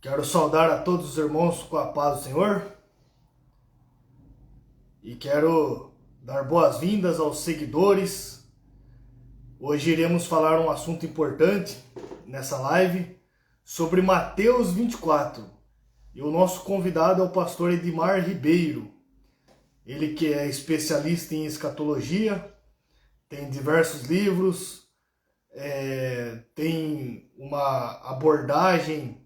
Quero saudar a todos os irmãos com a paz do Senhor e quero dar boas-vindas aos seguidores. Hoje iremos falar um assunto importante nessa live sobre Mateus 24. E o nosso convidado é o pastor Edmar Ribeiro. Ele que é especialista em escatologia, tem diversos livros, tem uma abordagem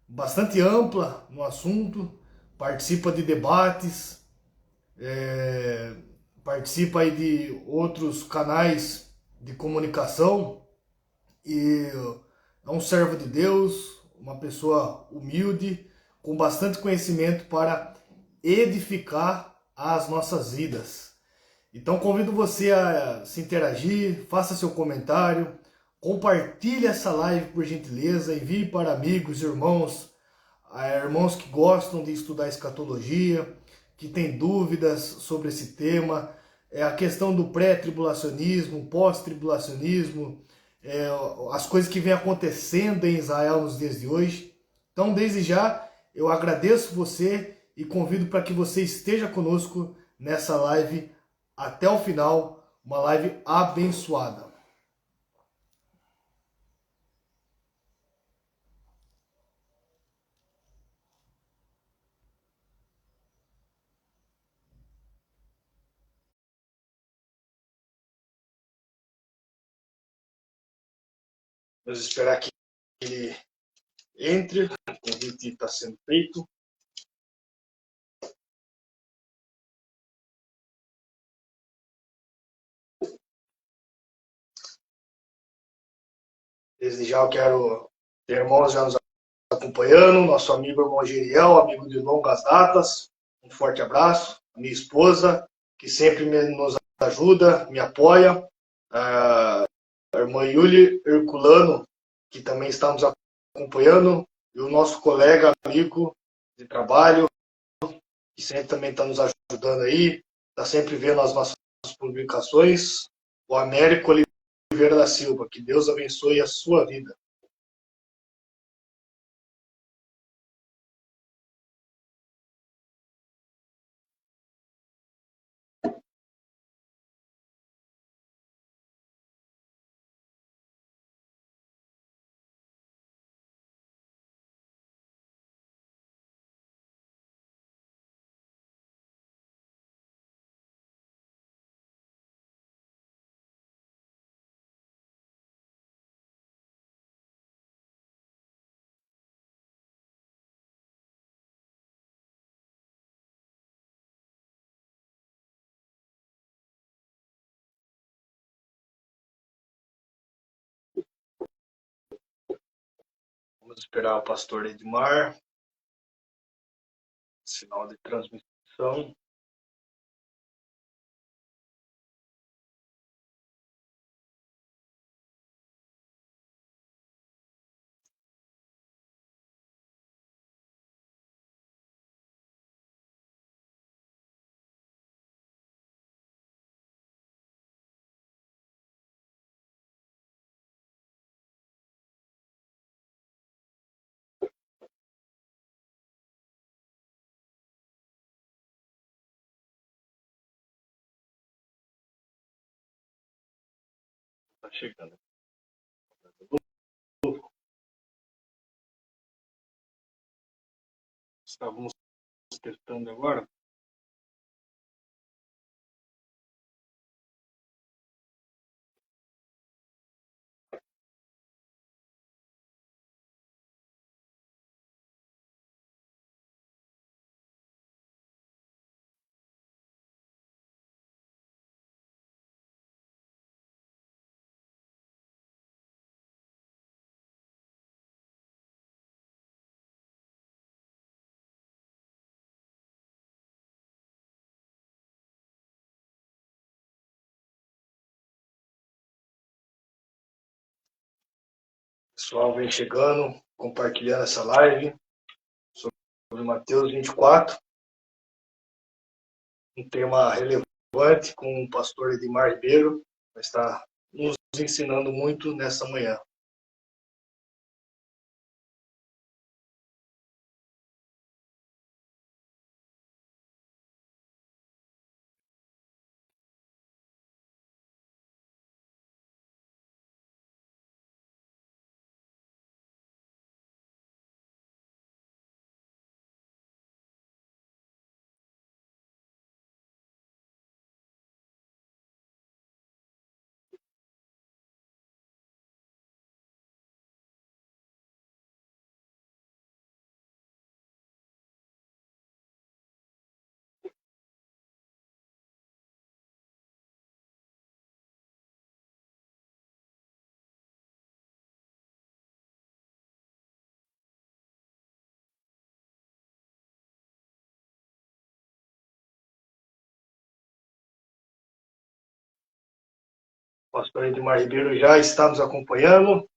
bastante ampla no assunto, participa de debates, participa aí de outros canais de comunicação e é um servo de Deus, uma pessoa humilde, com bastante conhecimento para edificar as nossas vidas. Então convido você a se interagir, faça seu comentário, compartilhe essa live por gentileza, envie para amigos, irmãos, irmãos que gostam de estudar escatologia, que têm dúvidas sobre esse tema, a questão do pré-tribulacionismo, pós-tribulacionismo, as coisas que vêm acontecendo em Israel nos dias de hoje. Então, desde já, eu agradeço você e convido para que você esteja conosco nessa live até o final, uma live abençoada. Vamos esperar que ele entre, o convite está sendo feito. Desde já eu quero ter irmãos já nos acompanhando, nosso amigo irmão Geriel, amigo de longas datas, um forte abraço, minha esposa, que sempre nos ajuda, me apoia, a irmã Yuli Herculano, que também está nos acompanhando, e o nosso colega, amigo de trabalho, que sempre também está nos ajudando aí, está sempre vendo as nossas publicações, o Américo Oliveira da Silva, que Deus abençoe a sua vida. Vamos esperar o pastor Edmar, sinal de transmissão. Está chegando. Estávamos testando agora. Pessoal, vem chegando, compartilhando essa live sobre Mateus 24, um tema relevante com o pastor Edmar Ribeiro, vai estar nos ensinando muito nessa manhã. pastor Edmar Ribeiro já está nos acompanhando.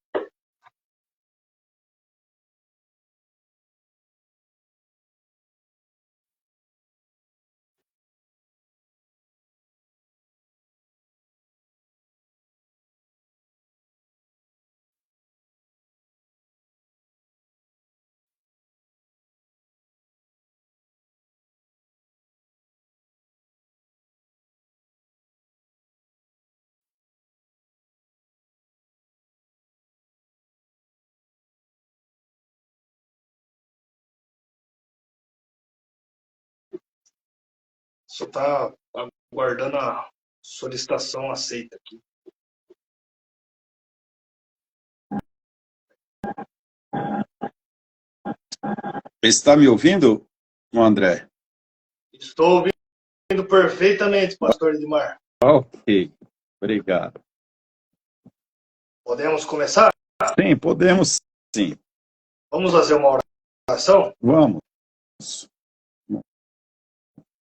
Só está aguardando a solicitação aceita aqui. Está me ouvindo, André? Estou ouvindo perfeitamente, pastor Edmar. Ok, obrigado. Podemos começar? Sim, podemos sim. Vamos fazer uma oração? Vamos.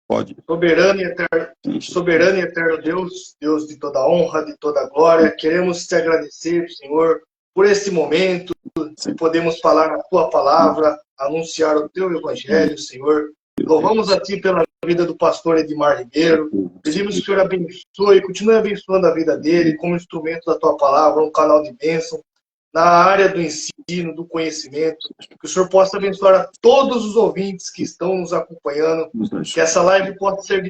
Pode. Soberano e eterno Deus, Deus de toda honra, de toda glória, queremos te agradecer, Senhor, por esse momento que podemos falar a tua palavra, anunciar o teu evangelho, Senhor. Louvamos a ti pela vida do pastor Edmar Ribeiro. Pedimos que o Senhor abençoe, continue abençoando a vida dele como instrumento da tua palavra, um canal de bênção na área do ensino, do conhecimento, que o Senhor possa abençoar a todos os ouvintes que estão nos acompanhando, que essa live possa ser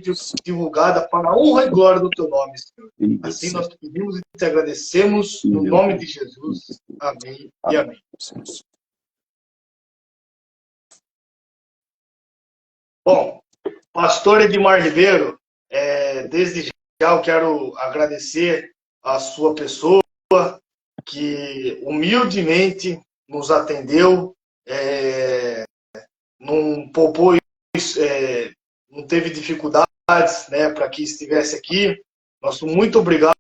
divulgada para a honra e glória do teu nome, Senhor. Assim nós te pedimos e te agradecemos, no nome de Jesus. Amém e amém. Bom, pastor Edmar Ribeiro, desde já eu quero agradecer a sua pessoa, que humildemente nos atendeu, não poupou, não teve dificuldades, né, para que estivesse aqui. Nosso muito obrigado.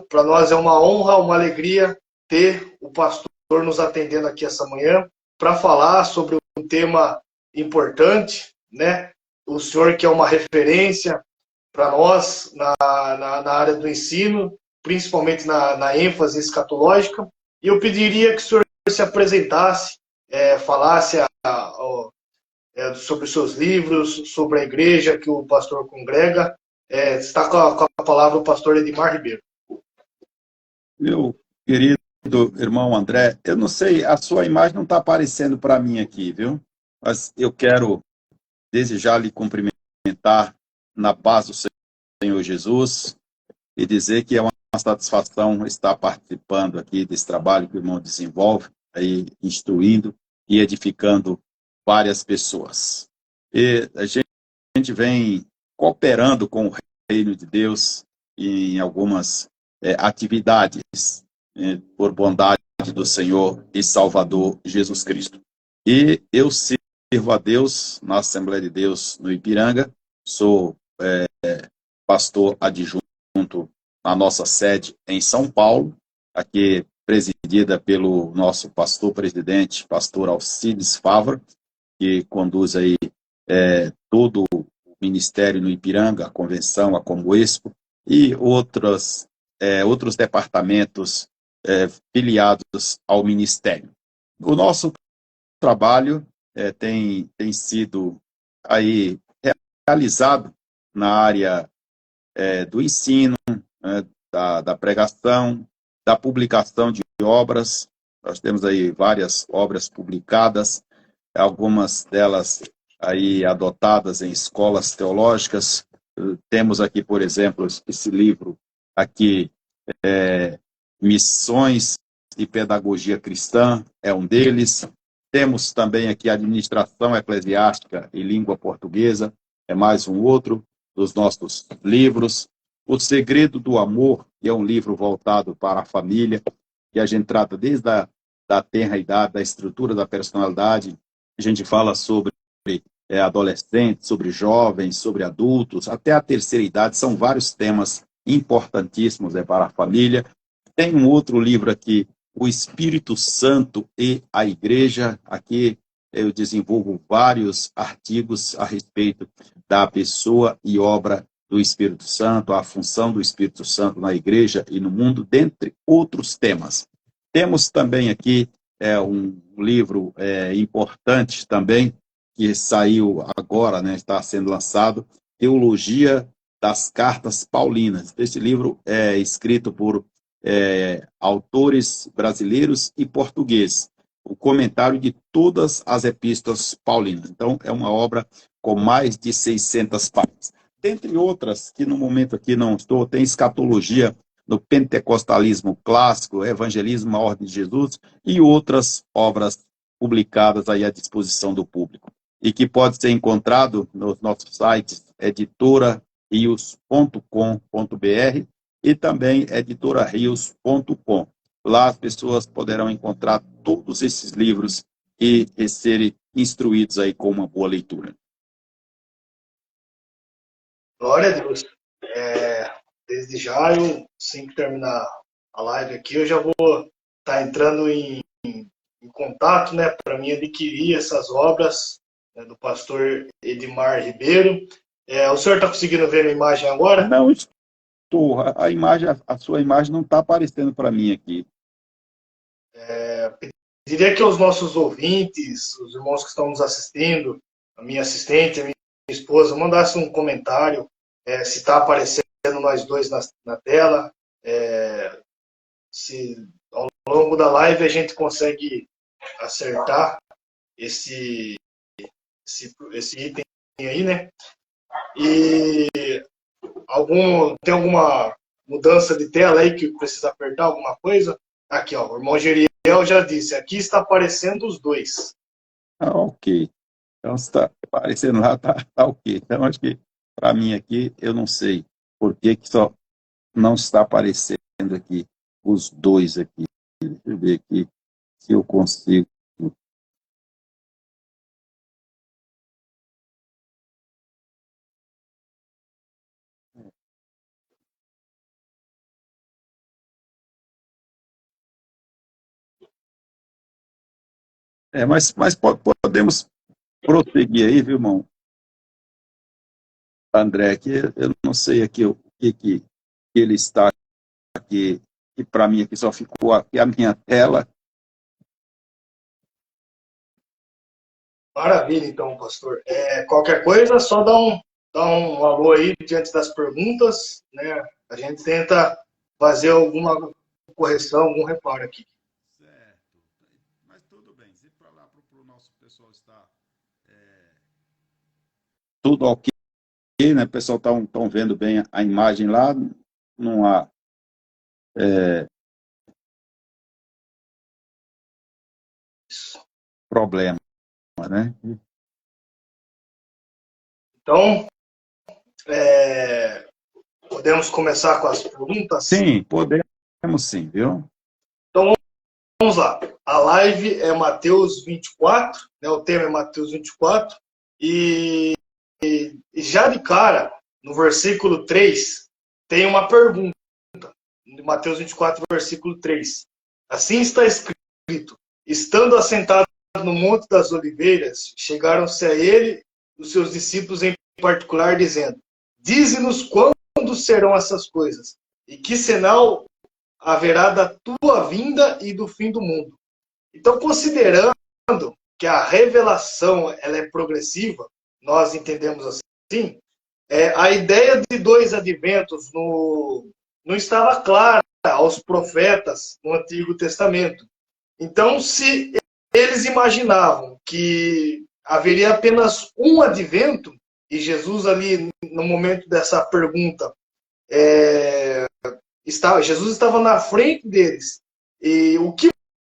Para nós é uma honra, uma alegria ter o pastor nos atendendo aqui essa manhã para falar sobre um tema importante, né? O senhor que é uma referência para nós na área do ensino, principalmente na ênfase escatológica, e eu pediria que o senhor se apresentasse, falasse sobre os seus livros, sobre a igreja que o pastor congrega. Está com a palavra o pastor Edmar Ribeiro. Meu querido irmão André, eu não sei, a sua imagem não está aparecendo para mim aqui, viu? Mas eu quero, desde já, lhe cumprimentar na paz do Senhor Jesus e dizer que é uma satisfação estar participando aqui desse trabalho que o irmão desenvolve, aí instruindo e edificando várias pessoas. E a gente vem cooperando com o reino de Deus em algumas atividades, por bondade do Senhor e Salvador Jesus Cristo. E eu sirvo a Deus na Assembleia de Deus no Ipiranga, sou pastor adjunto na nossa sede em São Paulo, aqui presidida pelo nosso pastor-presidente, pastor Alcides Favre, que conduz aí todo o ministério no Ipiranga, a convenção, a Comoexpo, e outros departamentos filiados ao ministério. O nosso trabalho tem sido aí realizado na área do ensino, da pregação, da publicação de obras. Nós temos aí várias obras publicadas, algumas delas aí adotadas em escolas teológicas. Temos aqui, por exemplo, esse livro aqui, Missões e Pedagogia Cristã, é um deles. Temos também aqui Administração Eclesiástica e Língua Portuguesa, é mais um outro dos nossos livros. O Segredo do Amor, que é um livro voltado para a família, que a gente trata desde da tenra idade, da estrutura da personalidade. A gente fala sobre adolescentes, sobre jovens, sobre adultos, até a terceira idade. São vários temas importantíssimos para a família. Tem um outro livro aqui, O Espírito Santo e a Igreja. Aqui eu desenvolvo vários artigos a respeito da pessoa e obra do Espírito Santo, a função do Espírito Santo na igreja e no mundo, dentre outros temas. Temos também aqui um livro importante também, que saiu agora, né, está sendo lançado, Teologia das Cartas Paulinas. Esse livro é escrito por autores brasileiros e portugueses, o comentário de todas as epístolas paulinas. Então, é uma obra com mais de 600 páginas. Dentre outras, que no momento aqui não estou, tem Escatologia no Pentecostalismo Clássico, Evangelismo à Ordem de Jesus e outras obras publicadas aí à disposição do público. E que pode ser encontrado nos nossos sites editorarios.com.br e também editorarios.com. Lá as pessoas poderão encontrar todos esses livros e serem instruídos aí com uma boa leitura. Glória a Deus. Desde já, assim que terminar a live aqui, eu já vou estar entrando em contato, né, para mim adquirir essas obras, né, do pastor Edmar Ribeiro. O senhor está conseguindo ver a imagem agora? Não estou. A sua imagem não está aparecendo para mim aqui. Diria que aos nossos ouvintes, os irmãos que estão nos assistindo, a minha assistente, a minha esposa, mandasse um comentário se está aparecendo nós dois na tela, se ao longo da live a gente consegue acertar esse item aí, né? E tem alguma mudança de tela aí que precisa apertar alguma coisa? Aqui, ó, o irmão Geriel já disse, aqui está aparecendo os dois. Ok. Então, se está aparecendo lá, tá ok. Então, acho que, para mim aqui, eu não sei por que só não está aparecendo aqui os dois aqui. Deixa eu ver aqui se eu consigo. Mas podemos prosseguir aí, viu, irmão? André, que eu não sei aqui o que ele está aqui, que para mim aqui só ficou aqui a minha tela. Maravilha, então, pastor. Qualquer coisa, só dá um alô aí diante das perguntas, né? A gente tenta fazer alguma correção, algum reparo aqui. Certo. Mas tudo bem. Se para lá para o nosso pessoal está tudo ok, né? O pessoal estão vendo bem a imagem lá, não há problema, né? Então, podemos começar com as perguntas? Sim, podemos sim, viu? Então, vamos lá. A live é Mateus 24, né? O tema é Mateus 24, e já de cara, no versículo 3, tem uma pergunta. De Mateus 24, versículo 3. Assim está escrito: estando assentado no Monte das Oliveiras, chegaram-se a ele os seus discípulos em particular, dizendo: dize-nos quando serão essas coisas, e que sinal haverá da tua vinda e do fim do mundo. Então, considerando que a revelação ela é progressiva, nós entendemos assim, a ideia de dois adventos não estava clara aos profetas no Antigo Testamento. Então, se eles imaginavam que haveria apenas um advento, e Jesus ali, no momento dessa pergunta, Jesus estava na frente deles. E o que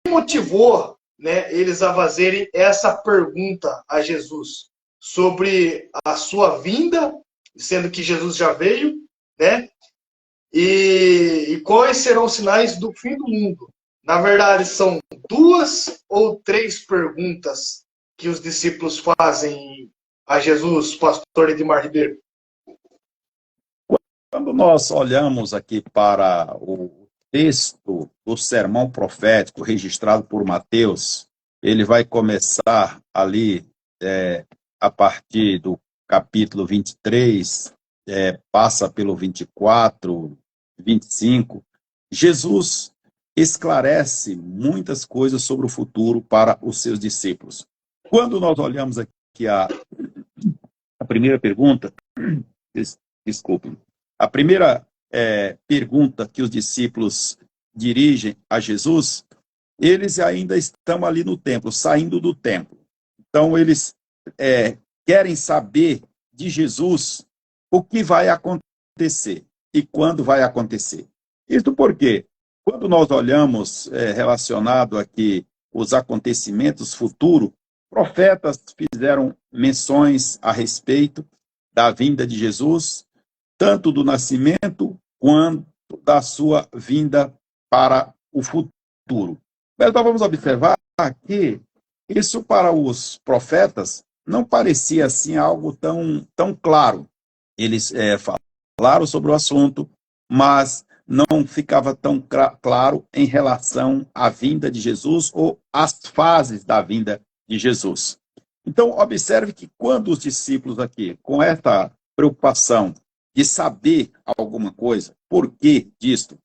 motivou, né, eles a fazerem essa pergunta a Jesus sobre a sua vinda, sendo que Jesus já veio, né? E quais serão os sinais do fim do mundo? Na verdade, são duas ou três perguntas que os discípulos fazem a Jesus, pastor Edmar Ribeiro. Quando nós olhamos aqui para o texto do sermão profético registrado por Mateus, ele vai começar ali a partir do capítulo 23, passa pelo 24, 25, Jesus esclarece muitas coisas sobre o futuro para os seus discípulos. Quando nós olhamos aqui a primeira pergunta, desculpe, a primeira pergunta que os discípulos dirigem a Jesus, eles ainda estão ali no templo, saindo do templo. Então, eles querem saber de Jesus o que vai acontecer e quando vai acontecer. Isso porque, quando nós olhamos relacionado aqui os acontecimentos futuros, profetas fizeram menções a respeito da vinda de Jesus, tanto do nascimento quanto da sua vinda para o futuro. Mas nós vamos observar que isso para os profetas não parecia assim algo tão claro. Eles falaram sobre o assunto, mas não ficava tão claro em relação à vinda de Jesus ou às fases da vinda de Jesus. Então, observe que quando os discípulos aqui, com essa preocupação de saber alguma coisa, por que disto?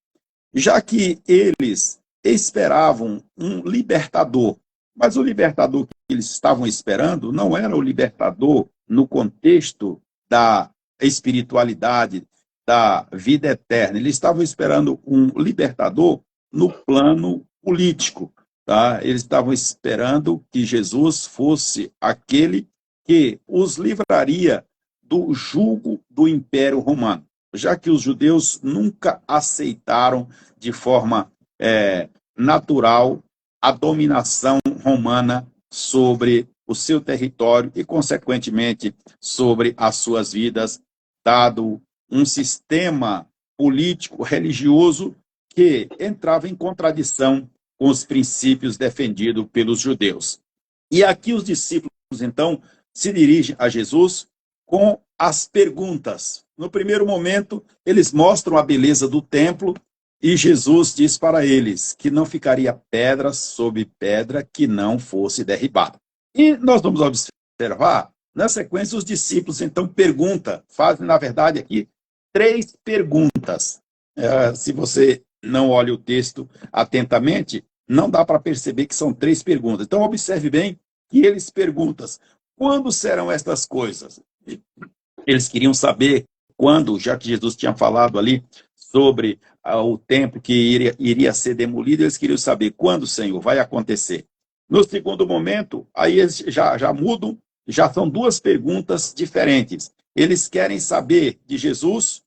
Já que eles esperavam um libertador, mas o libertador que eles estavam esperando não era o libertador no contexto da espiritualidade, da vida eterna. Eles estavam esperando um libertador no plano político. Tá? Eles estavam esperando que Jesus fosse aquele que os livraria do jugo do Império Romano, já que os judeus nunca aceitaram de forma natural a dominação romana sobre o seu território e, consequentemente, sobre as suas vidas, dado um sistema político, religioso, que entrava em contradição com os princípios defendidos pelos judeus. E aqui os discípulos, então, se dirigem a Jesus com as perguntas. No primeiro momento, eles mostram a beleza do templo e Jesus diz para eles que não ficaria pedra sobre pedra que não fosse derribada. E nós vamos observar, na sequência, os discípulos, então, fazem, na verdade, aqui, 3 perguntas. Se você não olha o texto atentamente, não dá para perceber que são 3 perguntas. Então, observe bem que eles perguntam: quando serão estas coisas? Eles queriam saber quando, já que Jesus tinha falado ali sobre o templo que iria ser demolido, eles queriam saber quando, Senhor, vai acontecer. No segundo momento, aí eles já mudam, já são 2 perguntas diferentes. Eles querem saber de Jesus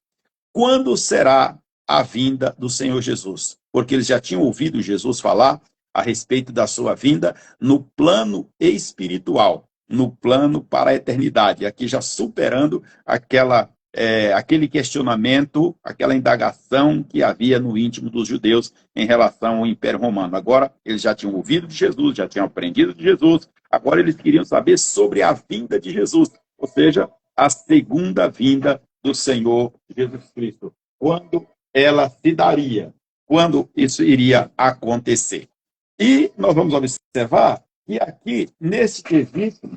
quando será a vinda do Senhor Jesus, porque eles já tinham ouvido Jesus falar a respeito da sua vinda no plano espiritual, no plano para a eternidade, aqui já superando aquele questionamento, aquela indagação que havia no íntimo dos judeus em relação ao Império Romano. Agora, eles já tinham ouvido de Jesus, já tinham aprendido de Jesus, agora eles queriam saber sobre a vinda de Jesus, ou seja, a segunda vinda do Senhor Jesus Cristo. Quando ela se daria, quando isso iria acontecer. E nós vamos observar que aqui, nesse quesito,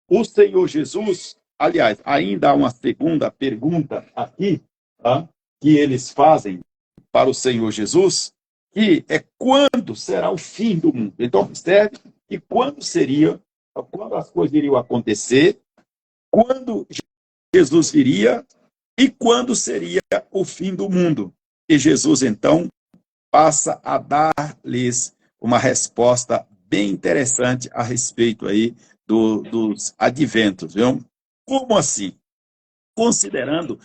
o Senhor Jesus, aliás, ainda há uma segunda pergunta aqui, tá, que eles fazem para o Senhor Jesus, que é quando será o fim do mundo. Então, observe que quando as coisas iriam acontecer, quando Jesus viria e quando seria o fim do mundo. E Jesus, então, passa a dar-lhes uma resposta bem interessante a respeito aí dos adventos, viu? Como assim? Considerando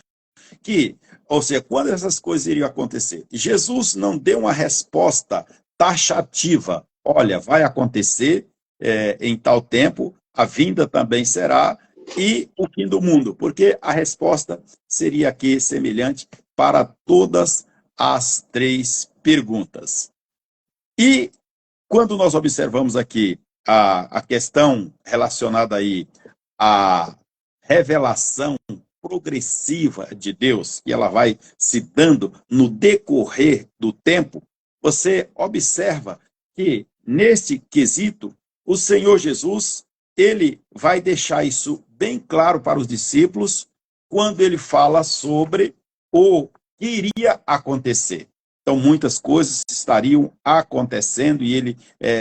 que, ou seja, quando essas coisas iriam acontecer, Jesus não deu uma resposta taxativa. Olha, vai acontecer em tal tempo, a vinda também será, e o fim do mundo, porque a resposta seria aqui semelhante para todas as 3 perguntas. E quando nós observamos aqui a questão relacionada aí à revelação progressiva de Deus, que ela vai se dando no decorrer do tempo, você observa que, nesse quesito, o Senhor Jesus, ele vai deixar isso bem claro para os discípulos quando ele fala sobre o que iria acontecer. Então, muitas coisas estariam acontecendo e ele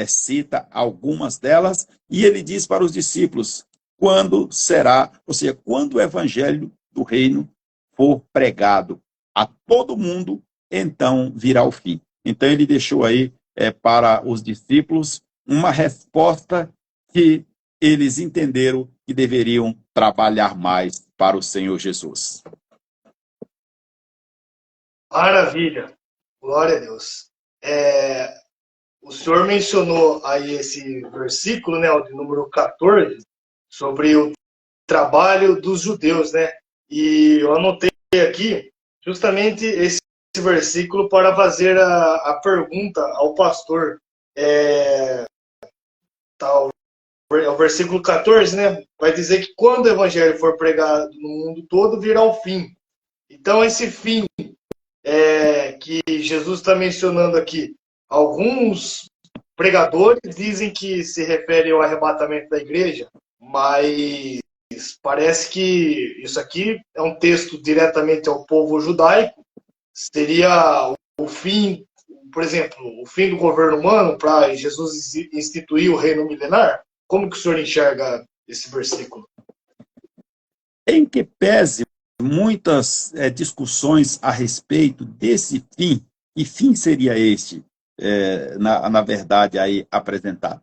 cita algumas delas e ele diz para os discípulos quando será, ou seja, quando o evangelho do reino for pregado a todo mundo, então virá o fim. Então, ele deixou aí para os discípulos uma resposta que eles entenderam que deveriam trabalhar mais para o Senhor Jesus. Maravilha, glória a Deus. O senhor mencionou aí esse versículo, né, o de número 14, sobre o trabalho dos judeus, né? E eu anotei aqui justamente esse versículo para fazer a pergunta ao pastor. Tá, o versículo 14, né? Vai dizer que quando o evangelho for pregado no mundo todo, virá o fim. Então, esse fim que Jesus está mencionando aqui, alguns pregadores dizem que se refere ao arrebatamento da igreja, mas parece que isso aqui é um texto diretamente ao povo judaico. Seria o fim, por exemplo, o fim do governo humano para Jesus instituir o reino milenar? Como que o senhor enxerga esse versículo? Em que pese muitas discussões a respeito desse fim, que fim seria este, na verdade, aí apresentado?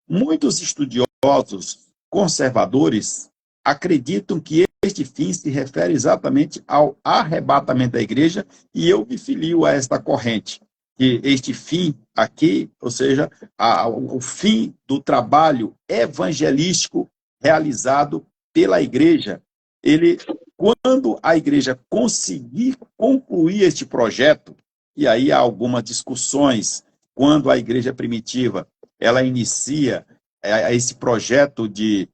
Muitos estudiosos conservadores acreditam que este fim se refere exatamente ao arrebatamento da igreja, e eu me filio a esta corrente, que este fim aqui, ou seja, o fim do trabalho evangelístico realizado pela igreja, quando a igreja conseguir concluir este projeto, e aí há algumas discussões, quando a igreja primitiva ela inicia esse projeto de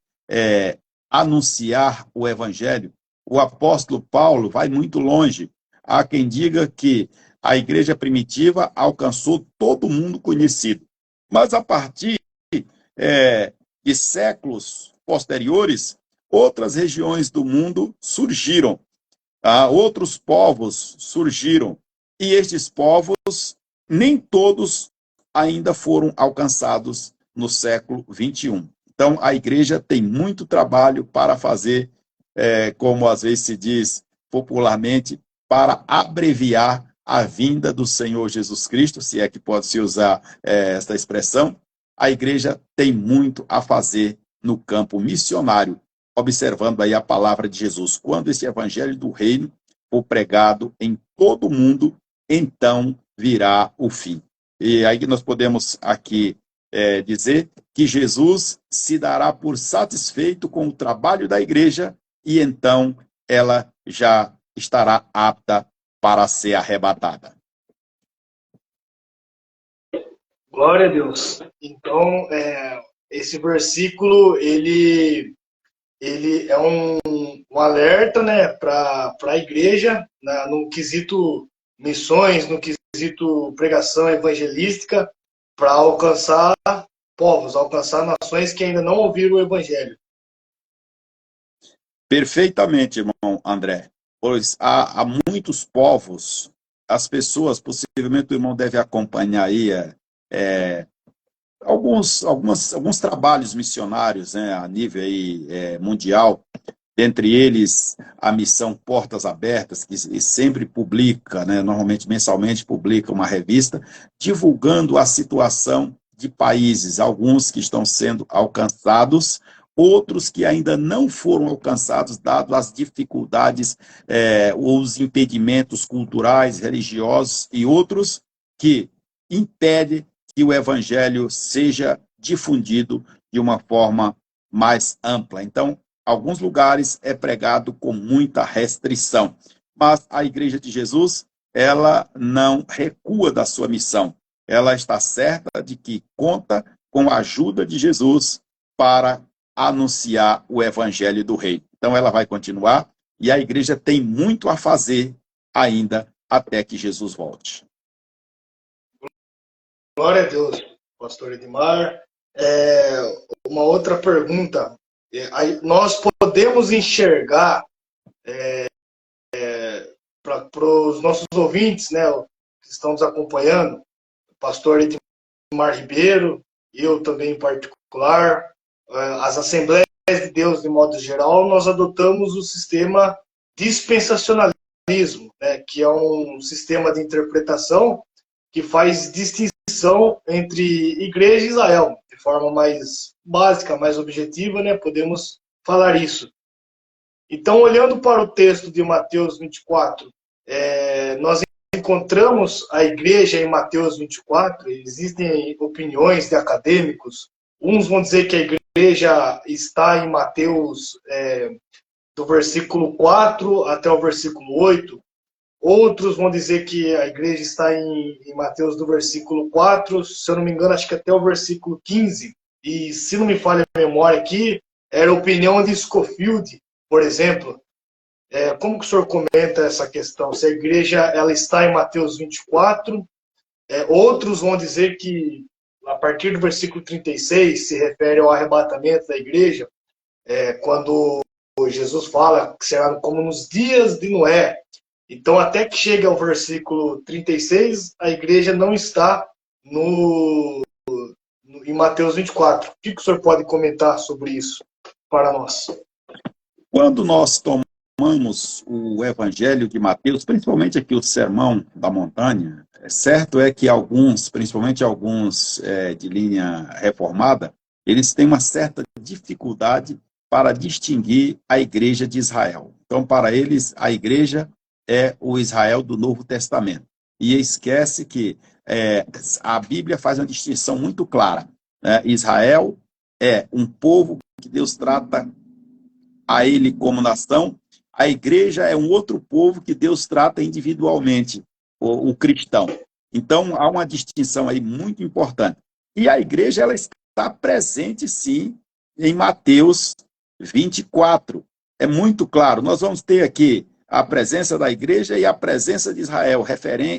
anunciar o evangelho, o apóstolo Paulo vai muito longe. Há quem diga que a igreja primitiva alcançou todo mundo conhecido. Mas a partir de séculos posteriores, outras regiões do mundo surgiram, outros povos surgiram, e estes povos, nem todos ainda foram alcançados no século XXI. Então, a igreja tem muito trabalho para fazer, como às vezes se diz popularmente, para abreviar a vinda do Senhor Jesus Cristo, se é que pode-se usar esta expressão. A igreja tem muito a fazer no campo missionário, observando aí a palavra de Jesus. Quando esse evangelho do reino for pregado em todo o mundo, então virá o fim. E aí nós podemos aqui dizer que Jesus se dará por satisfeito com o trabalho da igreja e então ela já estará apta para ser arrebatada. Glória a Deus. Então, esse versículo, ele é um alerta, né, para a igreja, no quesito missões, no quesito pregação evangelística, para alcançar povos, alcançar nações que ainda não ouviram o evangelho. Perfeitamente, irmão André. Pois há muitos povos, as pessoas, possivelmente o irmão deve acompanhar aí alguns trabalhos missionários, né, a nível aí, mundial, dentre eles a missão Portas Abertas, que sempre publica, né, normalmente mensalmente publica uma revista, divulgando a situação de países, alguns que estão sendo alcançados, outros que ainda não foram alcançados, dado as dificuldades, os impedimentos culturais, religiosos, e outros que impedem que o evangelho seja difundido de uma forma mais ampla. Então, alguns lugares é pregado com muita restrição, mas a Igreja de Jesus, ela não recua da sua missão. Ela está certa de que conta com a ajuda de Jesus para anunciar o evangelho do reino. Então ela vai continuar e a igreja tem muito a fazer ainda até que Jesus volte. Glória a Deus, pastor Edmar. Uma outra pergunta. Nós podemos enxergar para os nossos ouvintes, né, que estão nos acompanhando, o pastor Edmar Ribeiro, eu também em particular, as Assembleias de Deus de modo geral, nós adotamos o sistema dispensacionalismo, né, que é um sistema de interpretação que faz distinção entre igreja e Israel, de forma mais básica, mais objetiva, né, podemos falar isso. Então, olhando para o texto de Mateus 24, nós encontramos a igreja em Mateus 24, existem opiniões de acadêmicos, uns vão dizer que a igreja está em Mateus do versículo 4 até o versículo 8, outros vão dizer que a igreja está em Mateus do versículo 4, se eu não me engano, acho que até o versículo 15, e se não me falha a memória aqui, era a opinião de Scofield, por exemplo. Como que o senhor comenta essa questão? Se a igreja ela está em Mateus 24, outros vão dizer que a partir do versículo 36 se refere ao arrebatamento da igreja, quando Jesus fala que será como nos dias de Noé. Então, até que chega ao versículo 36, a igreja não está em Mateus 24. O que o senhor pode comentar sobre isso para nós? Quando nós tomamos o Evangelho de Mateus, principalmente aqui o Sermão da Montanha, certo é que alguns, principalmente alguns de linha reformada, eles têm uma certa dificuldade para distinguir a igreja de Israel. Então, para eles, a igreja é o Israel do Novo Testamento. E esquece que a Bíblia faz uma distinção muito clara. Israel é um povo que Deus trata a ele como nação. A igreja é um outro povo que Deus trata individualmente, o cristão. Então, há uma distinção aí muito importante. E a igreja, ela está presente, sim, em Mateus 24. É muito claro. Nós vamos ter aqui a presença da igreja e a presença de Israel.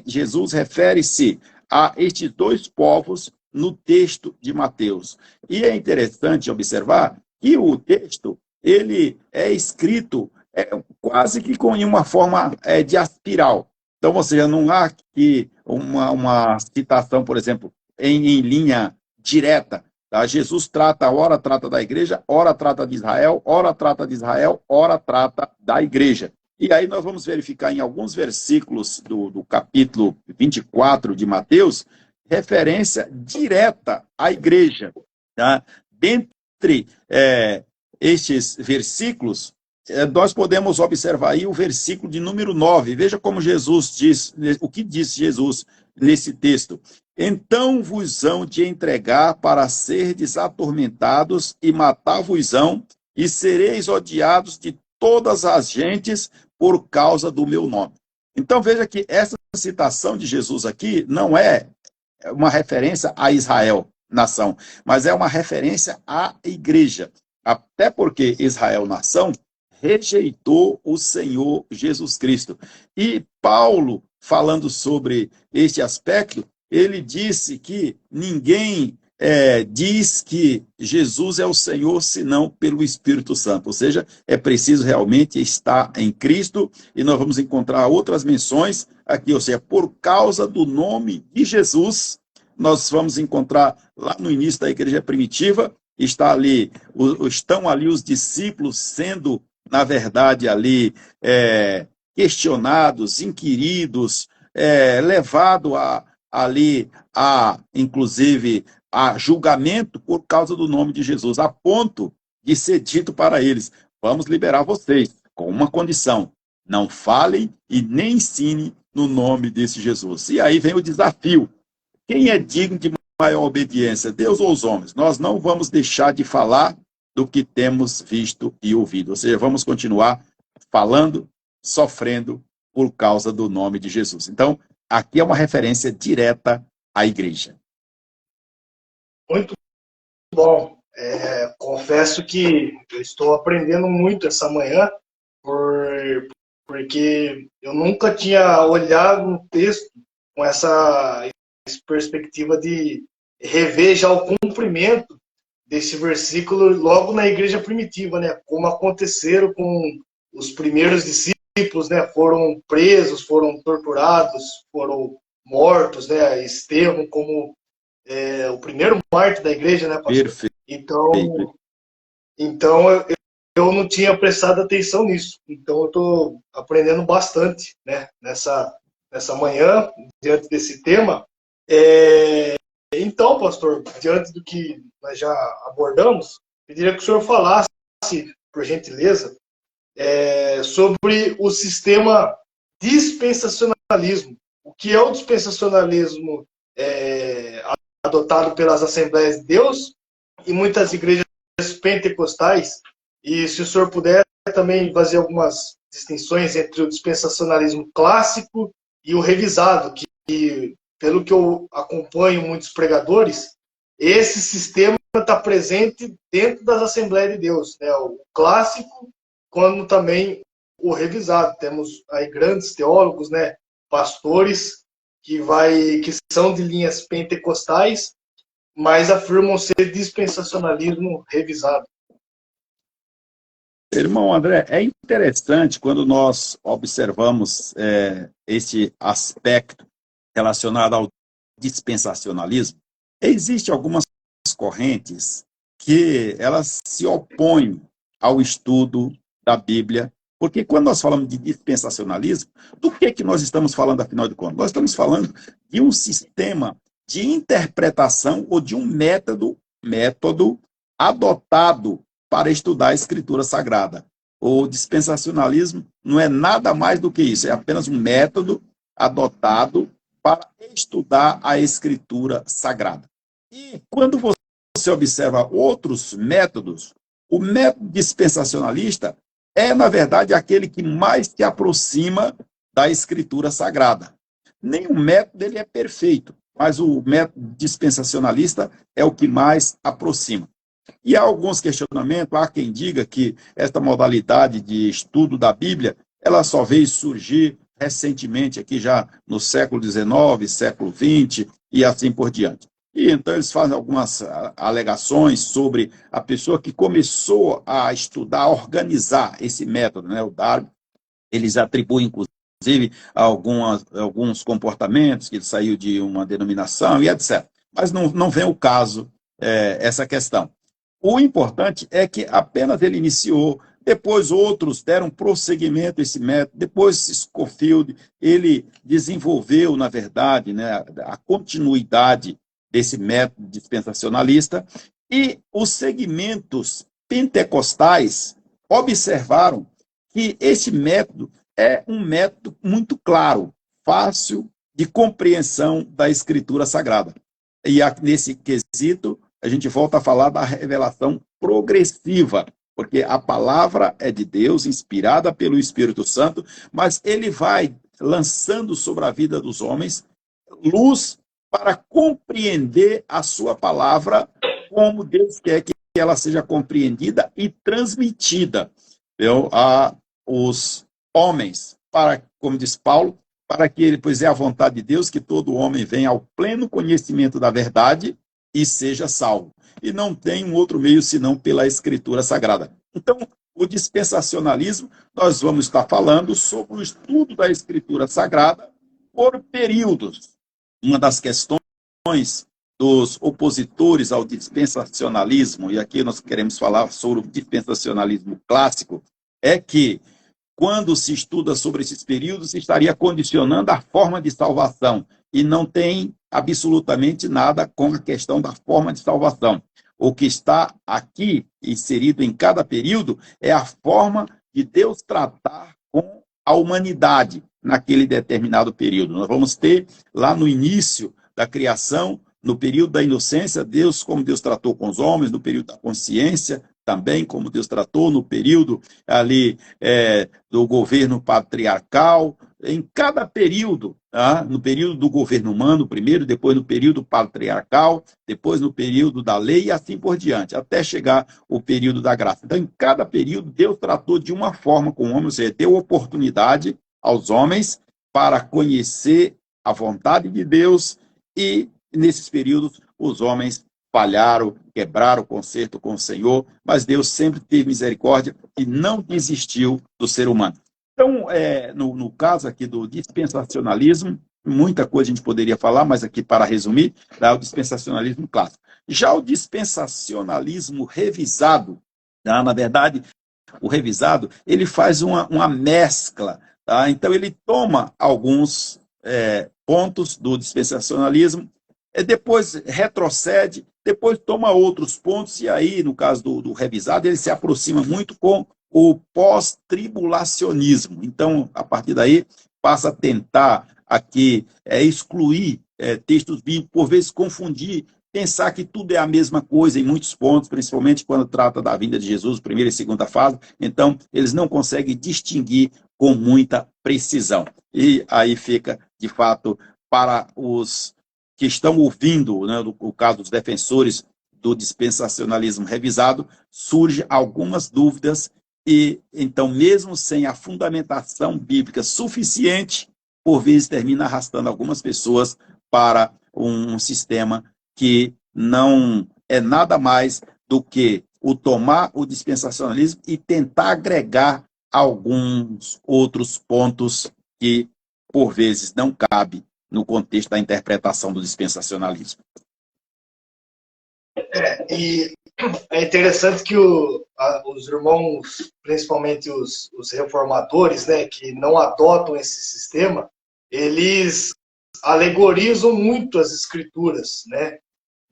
Jesus refere-se a estes dois povos no texto de Mateus. E é interessante observar que o texto ele é escrito quase que com uma forma de aspiral. Então, ou seja, não há aqui uma citação, por exemplo, em linha direta. Tá? Jesus ora trata da igreja, ora trata de Israel, ora trata de Israel, ora trata da igreja. E aí nós vamos verificar em alguns versículos do capítulo 24 de Mateus, referência direta à igreja. Tá? Dentre estes versículos, nós podemos observar aí o versículo de número 9. Veja como Jesus diz, o que diz Jesus nesse texto. Então vos hão de entregar para serdes atormentados e matar-vos-ão, e sereis odiados de todas as gentes por causa do meu nome. Então veja que essa citação de Jesus aqui não é uma referência a Israel, nação, mas é uma referência à igreja. Até porque Israel, nação, rejeitou o Senhor Jesus Cristo. E Paulo, falando sobre este aspecto, ele disse que ninguém diz que Jesus é o Senhor senão pelo Espírito Santo. Ou seja, é preciso realmente estar em Cristo, e nós vamos encontrar outras menções aqui, ou seja, por causa do nome de Jesus, nós vamos encontrar lá no início da igreja primitiva, estão ali os discípulos sendo, na verdade, ali questionados, inquiridos, levado inclusive, a julgamento por causa do nome de Jesus, a ponto de ser dito para eles: vamos liberar vocês, com uma condição: não falem e nem ensinem no nome desse Jesus. E aí vem o desafio: quem é digno de maior obediência, Deus ou os homens? Nós não vamos deixar de falar do que temos visto e ouvido. Ou seja, vamos continuar falando, sofrendo por causa do nome de Jesus. Então, aqui é uma referência direta à igreja. Muito bom. Confesso que eu estou aprendendo muito essa manhã, porque eu nunca tinha olhado um texto com essa perspectiva de rever já o cumprimento desse versículo logo na igreja primitiva, né? Como aconteceram com os primeiros discípulos, né, foram presos, foram torturados, foram mortos, né, Estevão como o primeiro mártir da igreja, né, pastor? Perfeito. Então eu não tinha prestado atenção nisso. Então eu estou aprendendo bastante, né, nessa manhã, diante desse tema. Então, pastor, diante do que nós já abordamos, eu diria que o senhor falasse, por gentileza, sobre o sistema dispensacionalismo. O que é o dispensacionalismo adotado pelas Assembleias de Deus e muitas igrejas pentecostais? E se o senhor puder também fazer algumas distinções entre o dispensacionalismo clássico e o revisado, que pelo que eu acompanho muitos pregadores, esse sistema está presente dentro das Assembleias de Deus, né? O clássico, quando também o revisado. Temos aí grandes teólogos, né? Pastores que são de linhas pentecostais, mas afirmam ser dispensacionalismo revisado. Irmão André, é interessante quando nós observamos esse aspecto relacionado ao dispensacionalismo. Existem algumas correntes que elas se opõem ao estudo da Bíblia, porque quando nós falamos de dispensacionalismo, do que nós estamos falando, afinal de contas? Nós estamos falando de um sistema de interpretação ou de um método adotado para estudar a Escritura Sagrada. O dispensacionalismo não é nada mais do que isso, é apenas um método adotado para estudar a Escritura Sagrada. E quando você observa outros métodos, o método dispensacionalista é, na verdade, aquele que mais se aproxima da Escritura Sagrada. Nenhum método ele é perfeito, mas o método dispensacionalista é o que mais aproxima. E há alguns questionamentos, há quem diga que esta modalidade de estudo da Bíblia, ela só veio surgir recentemente, aqui já no século XIX, século XX e assim por diante. E então eles fazem algumas alegações sobre a pessoa que começou a estudar, a organizar esse método, né, o Darwin. Eles atribuem, inclusive, alguns comportamentos que ele saiu de uma denominação e etc. Mas não vem o caso essa questão. O importante é que apenas ele iniciou, depois outros deram prosseguimento a esse método, depois Scofield, ele desenvolveu, na verdade, né, a continuidade desse método dispensacionalista, e os segmentos pentecostais observaram que esse método é um método muito claro, fácil de compreensão da Escritura Sagrada. E nesse quesito, a gente volta a falar da revelação progressiva, porque a palavra é de Deus, inspirada pelo Espírito Santo, mas ele vai lançando sobre a vida dos homens luz para compreender a sua palavra como Deus quer que ela seja compreendida e transmitida aos homens, para, como diz Paulo, para que ele, pois é a vontade de Deus, que todo homem venha ao pleno conhecimento da verdade e seja salvo. E não tem um outro meio senão pela Escritura Sagrada. Então, o dispensacionalismo, nós vamos estar falando sobre o estudo da Escritura Sagrada por períodos. Uma das questões dos opositores ao dispensacionalismo, e aqui nós queremos falar sobre o dispensacionalismo clássico, é que quando se estuda sobre esses períodos, se estaria condicionando a forma de salvação, e não tem absolutamente nada com a questão da forma de salvação. O que está aqui inserido em cada período é a forma de Deus tratar com a humanidade naquele determinado período. Nós vamos ter lá no início da criação, no período da inocência, Deus, como Deus tratou com os homens, no período da consciência, também como Deus tratou no período ali do governo patriarcal, em cada período, no período do governo humano primeiro, depois no período patriarcal, depois no período da lei e assim por diante, até chegar o período da graça. Então, em cada período, Deus tratou de uma forma com o homem, ou seja, deu oportunidade aos homens para conhecer a vontade de Deus, e nesses períodos os homens falharam quebrar o concerto com o Senhor, mas Deus sempre teve misericórdia e não desistiu do ser humano. Então, no caso aqui do dispensacionalismo, muita coisa a gente poderia falar, mas aqui para resumir, é o dispensacionalismo clássico. Já o dispensacionalismo revisado, tá? Na verdade, o revisado, ele faz uma mescla, tá? Então ele toma alguns pontos do dispensacionalismo, depois retrocede, depois toma outros pontos, e aí, no caso do revisado, ele se aproxima muito com o pós-tribulacionismo. Então, a partir daí, passa a tentar aqui excluir textos bíblicos, por vezes confundir, pensar que tudo é a mesma coisa em muitos pontos, principalmente quando trata da vinda de Jesus, primeira e segunda fase. Então, eles não conseguem distinguir com muita precisão. E aí fica, de fato, para os que estão ouvindo, né, no caso dos defensores do dispensacionalismo revisado, surge algumas dúvidas e, então, mesmo sem a fundamentação bíblica suficiente, por vezes termina arrastando algumas pessoas para um sistema que não é nada mais do que o tomar o dispensacionalismo e tentar agregar alguns outros pontos que, por vezes, não cabe no contexto da interpretação do dispensacionalismo. E é interessante que os irmãos, principalmente os reformadores, né, que não adotam esse sistema, eles alegorizam muito as escrituras, né,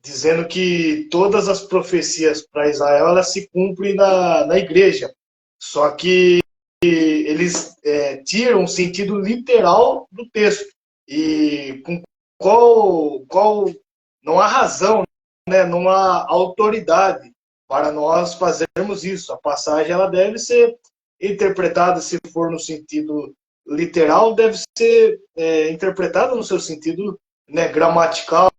dizendo que todas as profecias para Israel elas se cumprem na igreja. Só que eles tiram o sentido literal do texto. E com qual não há razão, né, não há autoridade para nós fazermos isso. A passagem ela deve ser interpretada, se for no sentido literal, deve ser interpretada no seu sentido, né, gramatical,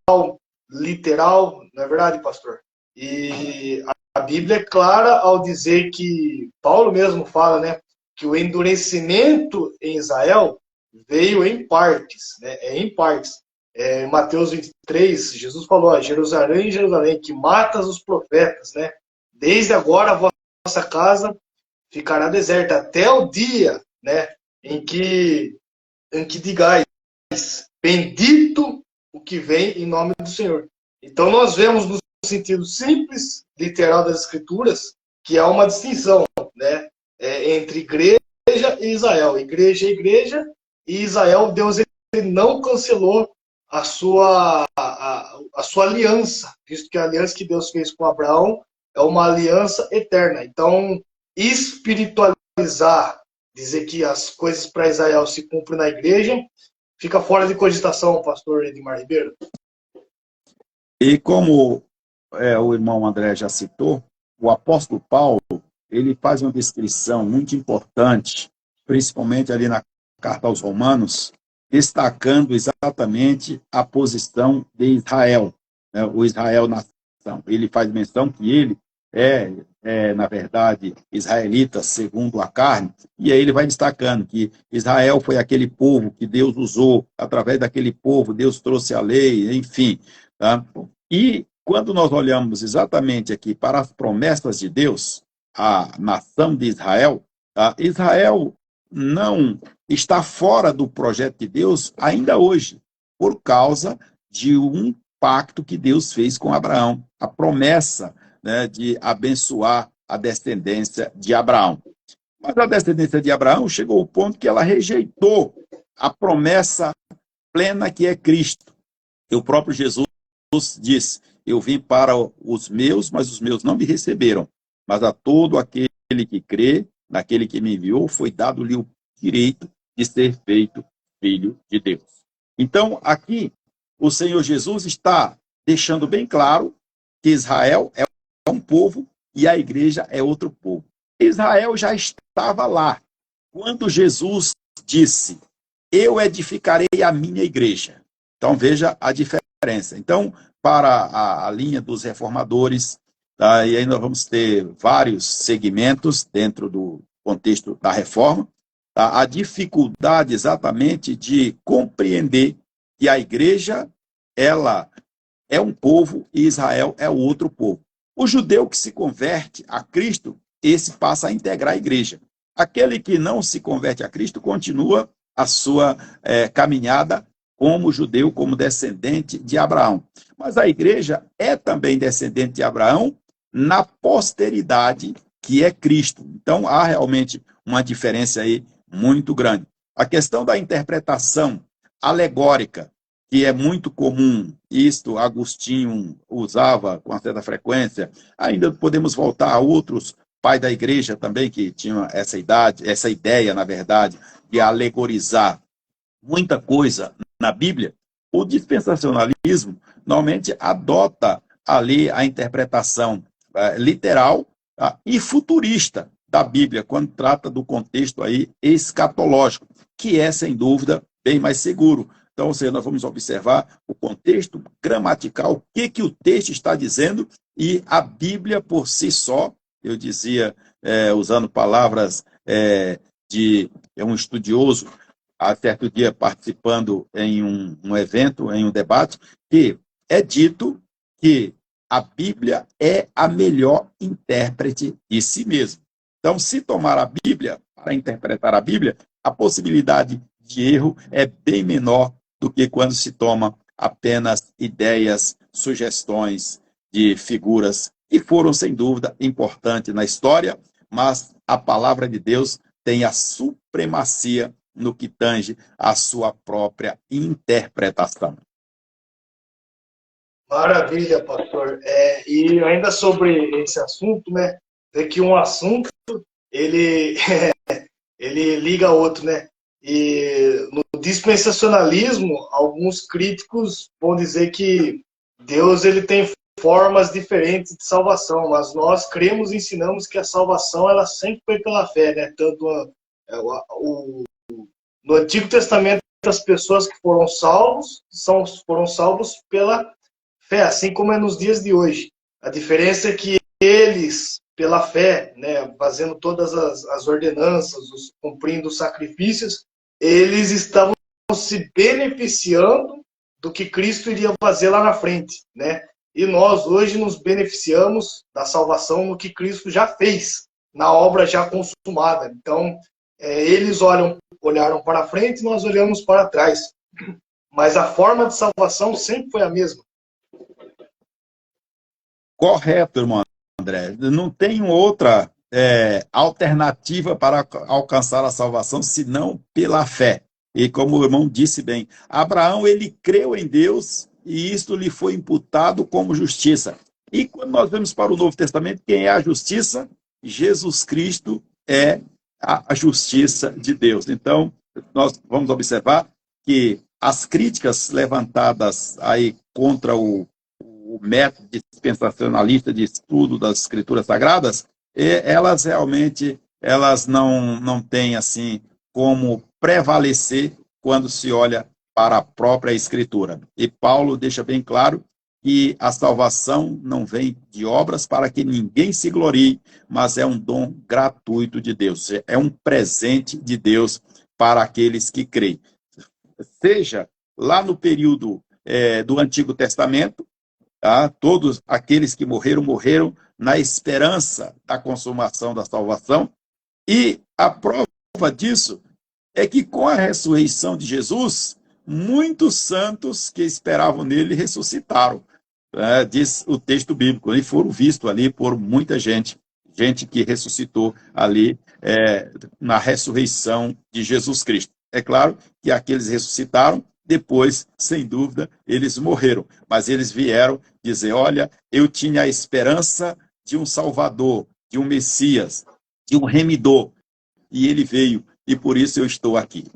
literal, não é verdade, pastor? E a Bíblia é clara ao dizer que, Paulo mesmo fala, né, que o endurecimento em Israel veio em partes, né, em partes. Em Mateus 23, Jesus falou, Jerusalém, Jerusalém, que matas os profetas, né? Desde agora a vossa casa ficará deserta, até o dia, né, em que digais, bendito o que vem em nome do Senhor. Então nós vemos no sentido simples, literal das Escrituras, que há uma distinção, né, entre igreja e Israel. Igreja é igreja, e Israel, Deus ele não cancelou a sua aliança, visto que a aliança que Deus fez com Abraão é uma aliança eterna. Então, espiritualizar, dizer que as coisas para Israel se cumprem na igreja, fica fora de cogitação, pastor Edmar Ribeiro. E como o irmão André já citou, o apóstolo Paulo, ele faz uma descrição muito importante, principalmente ali na carta aos Romanos, destacando exatamente a posição de Israel, né, o Israel nação. Ele faz menção que ele na verdade, israelita segundo a carne, e aí ele vai destacando que Israel foi aquele povo que Deus usou, através daquele povo Deus trouxe a lei, enfim. Tá? E quando nós olhamos exatamente aqui para as promessas de Deus, a nação de Israel, tá? Israel não está fora do projeto de Deus ainda hoje, por causa de um pacto que Deus fez com Abraão, a promessa, né, de abençoar a descendência de Abraão. Mas a descendência de Abraão chegou ao ponto que ela rejeitou a promessa plena que é Cristo. E o próprio Jesus disse, eu vim para os meus, mas os meus não me receberam. Mas a todo aquele que crê, naquele que me enviou, foi dado-lhe o direito de ser feito filho de Deus. Então, aqui, o Senhor Jesus está deixando bem claro que Israel é um povo e a igreja é outro povo. Israel já estava lá quando Jesus disse, eu edificarei a minha igreja. Então, veja a diferença. Então, para a linha dos reformadores, tá, e aí nós vamos ter vários segmentos dentro do contexto da reforma, tá, a dificuldade exatamente de compreender que a igreja, ela é um povo e Israel é outro povo. O judeu que se converte a Cristo, esse passa a integrar a igreja. Aquele que não se converte a Cristo continua a sua caminhada como judeu, como descendente de Abraão. Mas a igreja é também descendente de Abraão na posteridade que é Cristo. Então há realmente uma diferença aí muito grande. A questão da interpretação alegórica, que é muito comum, isto Agostinho usava com certa frequência, ainda podemos voltar a outros pais da igreja também que tinham essa ideia, na verdade, de alegorizar muita coisa na Bíblia. O dispensacionalismo normalmente adota ali a interpretação literal e futurista da Bíblia, quando trata do contexto aí escatológico, que é, sem dúvida, bem mais seguro. Então, ou seja, nós vamos observar o contexto gramatical, o que o texto está dizendo, e a Bíblia por si só, eu dizia, usando palavras de um estudioso, há certo dia participando em um evento, em um debate, que é dito que a Bíblia é a melhor intérprete de si mesma. Então, se tomar a Bíblia para interpretar a Bíblia, a possibilidade de erro é bem menor do que quando se toma apenas ideias, sugestões de figuras que foram, sem dúvida, importantes na história, mas a palavra de Deus tem a supremacia no que tange à sua própria interpretação. Maravilha, pastor. E ainda sobre esse assunto, né? É que um assunto ele ele liga a outro, né? E no dispensacionalismo, alguns críticos vão dizer que Deus ele tem formas diferentes de salvação, mas nós cremos e ensinamos que a salvação ela sempre foi pela fé, né? Tanto no Antigo Testamento as pessoas que foram salvos pela fé, assim como é nos dias de hoje. A diferença é que eles, pela fé, né, fazendo todas as ordenanças, cumprindo os sacrifícios, eles estavam se beneficiando do que Cristo iria fazer lá na frente, né? E nós hoje nos beneficiamos da salvação no que Cristo já fez, na obra já consumada. Então, eles olharam para frente e nós olhamos para trás. Mas a forma de salvação sempre foi a mesma. Correto, irmão André. Não tem outra alternativa para alcançar a salvação senão pela fé. E como o irmão disse bem, Abraão ele creu em Deus e isto lhe foi imputado como justiça. E quando nós vemos para o Novo Testamento, quem é a justiça? Jesus Cristo é a justiça de Deus. Então, nós vamos observar que as críticas levantadas aí contra o método dispensacionalista de estudo das escrituras sagradas, elas realmente não têm assim como prevalecer quando se olha para a própria escritura. E Paulo deixa bem claro que a salvação não vem de obras para que ninguém se glorie, mas é um dom gratuito de Deus, é um presente de Deus para aqueles que creem. Seja lá no período do Antigo Testamento, tá? Todos aqueles que morreram na esperança da consumação da salvação, e a prova disso é que com a ressurreição de Jesus, muitos santos que esperavam nele ressuscitaram, diz o texto bíblico, e foram vistos ali por muita gente que ressuscitou ali na ressurreição de Jesus Cristo. É claro que aqueles ressuscitaram, depois, sem dúvida, eles morreram, mas eles vieram dizer, olha, eu tinha a esperança de um Salvador, de um Messias, de um Remidor, e ele veio, e por isso eu estou aqui.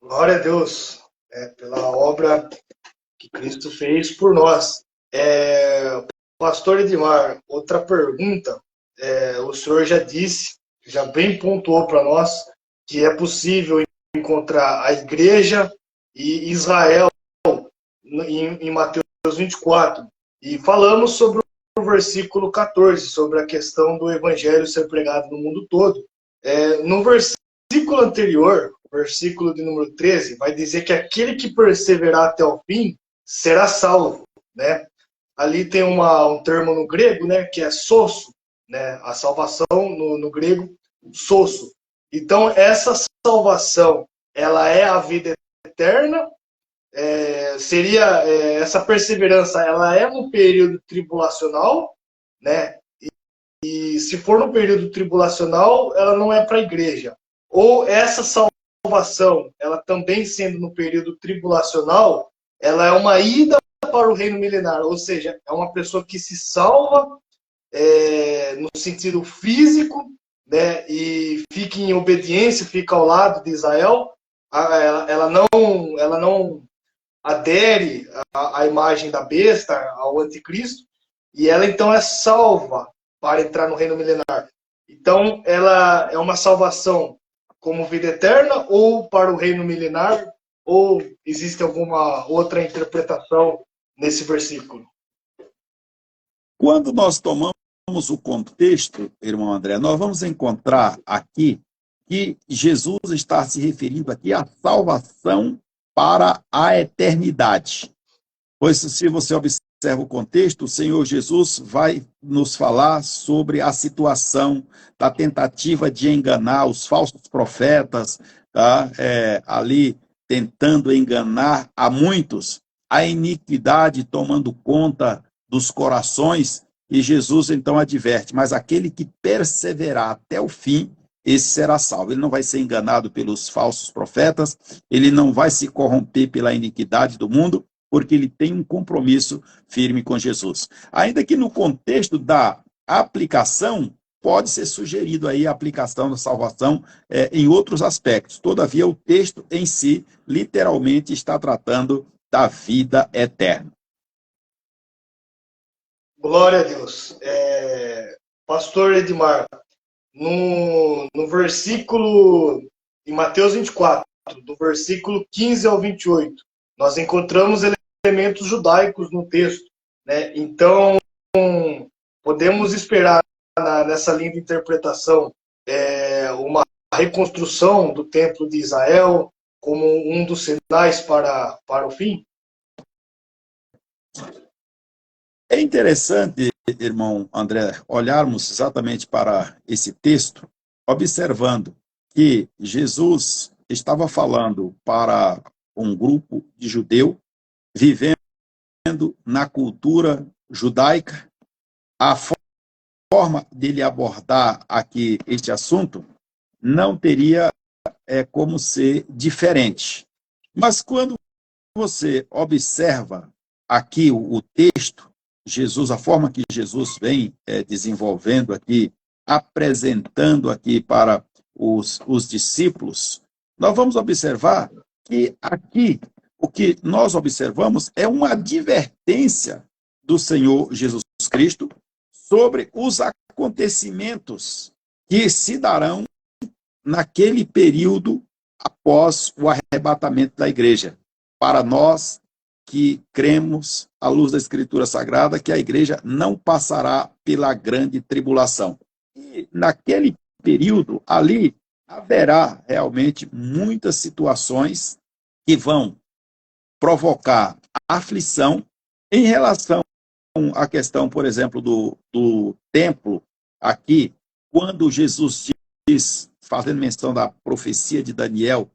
Glória a Deus, pela obra que Cristo fez por nós. Pastor Edmar, outra pergunta. O senhor já disse, já bem pontuou para nós, que é possível encontrar a igreja e Israel em Mateus 24. E falamos sobre o versículo 14, sobre a questão do evangelho ser pregado no mundo todo. No versículo anterior, versículo de número 13, vai dizer que aquele que perseverar até o fim será salvo, né? ali tem um termo no grego, né, que é sosso, né, a salvação no grego, sosso. Então, essa salvação, ela é a vida eterna, essa perseverança, ela é no período tribulacional, né, e se for no período tribulacional, ela não é para a igreja. Ou essa salvação, ela também sendo no período tribulacional, ela é uma ida para o reino milenar, ou seja, é uma pessoa que se salva no sentido físico, né, e fica em obediência, fica ao lado de Israel, ela não adere à imagem da besta, ao anticristo, e ela então é salva para entrar no reino milenar. Então, ela é uma salvação como vida eterna ou para o reino milenar, ou existe alguma outra interpretação nesse versículo? Quando nós tomamos o contexto, irmão André, nós vamos encontrar aqui que Jesus está se referindo aqui à salvação para a eternidade. Pois se você observa o contexto, o Senhor Jesus vai nos falar sobre a situação da tentativa de enganar os falsos profetas, tá? Ali tentando enganar a muitos, a iniquidade tomando conta dos corações, e Jesus então adverte, mas aquele que perseverar até o fim, esse será salvo. Ele não vai ser enganado pelos falsos profetas, ele não vai se corromper pela iniquidade do mundo, porque ele tem um compromisso firme com Jesus. Ainda que no contexto da aplicação, pode ser sugerido aí a aplicação da salvação em outros aspectos. Todavia, o texto em si, literalmente, está tratando da vida eterna. Glória a Deus. Pastor Edmar, no versículo, em Mateus 24, do versículo 15 ao 28, nós encontramos elementos judaicos no texto, né? Então, podemos esperar nessa linha de interpretação uma reconstrução do templo de Israel como um dos sinais para o fim? É interessante, irmão André, olharmos exatamente para esse texto, observando que Jesus estava falando para um grupo de judeu, vivendo na cultura judaica. A forma dele abordar aqui este assunto não teria como ser diferente. Mas quando você observa aqui o texto, Jesus, a forma que Jesus vem desenvolvendo aqui, apresentando aqui para os discípulos, nós vamos observar que aqui o que nós observamos é uma advertência do Senhor Jesus Cristo sobre os acontecimentos que se darão naquele período após o arrebatamento da igreja. Para nós que cremos, à luz da Escritura Sagrada, que a igreja não passará pela grande tribulação. E naquele período, ali, haverá realmente muitas situações que vão provocar aflição em relação à questão, por exemplo, do templo aqui, quando Jesus diz, fazendo menção da profecia de Daniel,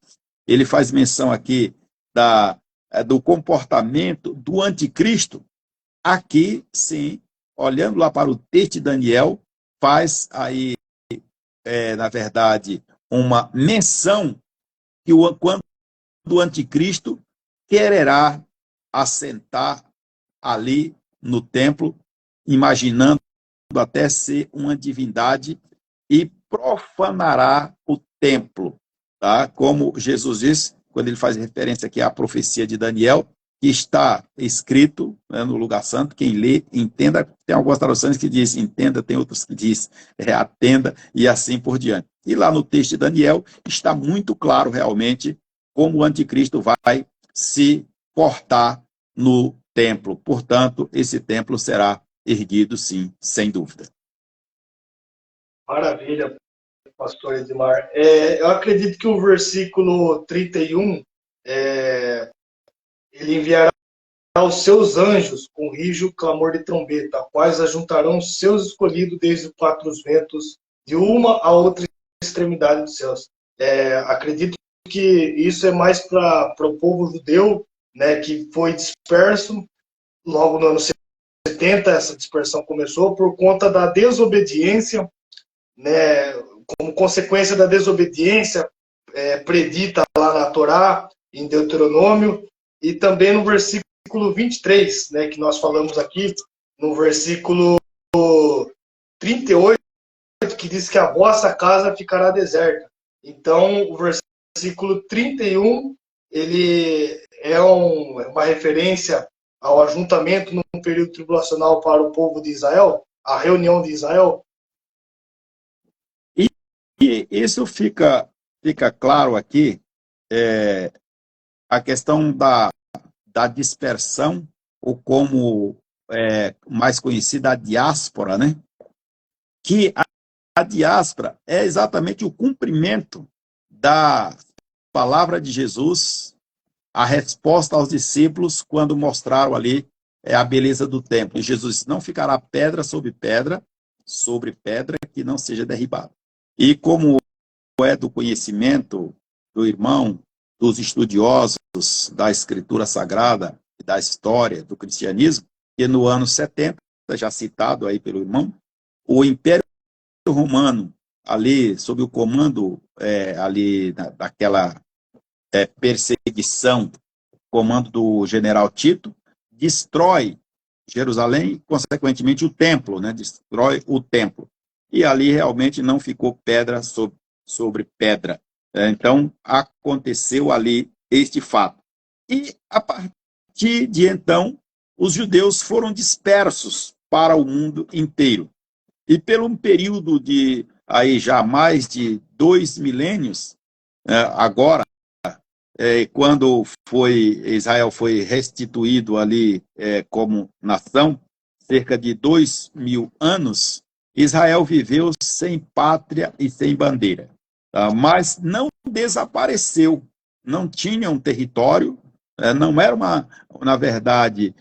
ele faz menção aqui do comportamento do anticristo. Aqui, sim, olhando lá para o texto de Daniel, faz aí, na verdade, uma menção que quando o anticristo quererá assentar ali no templo, imaginando até ser uma divindade, e profanará o templo, tá? Como Jesus disse, quando ele faz referência aqui à profecia de Daniel, que está escrito, né, no lugar santo, quem lê, entenda. Tem algumas traduções que diz entenda, tem outras que diz atenda, e assim por diante. E lá no texto de Daniel está muito claro realmente como o anticristo vai se portar no templo. Portanto, esse templo será erguido, sim, sem dúvida. Maravilha, pastor Edmar. Eu acredito que o versículo 31, ele enviará os seus anjos com rijo clamor de trombeta, quais ajuntarão os seus escolhidos desde os quatro ventos, de uma a outra extremidade dos céus. Acredito que isso é mais para o povo judeu, né, que foi disperso logo no ano 70, essa dispersão começou por conta da desobediência, né, como consequência da desobediência predita lá na Torá, em Deuteronômio, e também no versículo 23, né, que nós falamos aqui, no versículo 38, que diz que a vossa casa ficará deserta. Então, o versículo 31, ele é uma referência ao ajuntamento num período tribulacional para o povo de Israel, a reunião de Israel. E isso fica claro aqui, a questão da dispersão, ou como mais conhecida, a diáspora, né? Que a diáspora é exatamente o cumprimento da palavra de Jesus, a resposta aos discípulos quando mostraram ali a beleza do templo. E Jesus disse, não ficará pedra sobre pedra que não seja derribada. E como é do conhecimento do irmão, dos estudiosos da Escritura Sagrada e da história do cristianismo, que no ano 70, já citado aí pelo irmão, o Império Romano, ali sob o comando ali daquela perseguição, comando do general Tito, destrói Jerusalém, consequentemente o templo, né? Destrói o templo. E ali realmente não ficou pedra sobre pedra. Então, aconteceu ali este fato. E, a partir de então, os judeus foram dispersos para o mundo inteiro. E pelo um período de aí já mais de 2 milênios, agora, quando Israel foi restituído ali como nação, cerca de 2.000 anos, Israel viveu sem pátria e sem bandeira. Mas não desapareceu, não tinha um território, não era na verdade,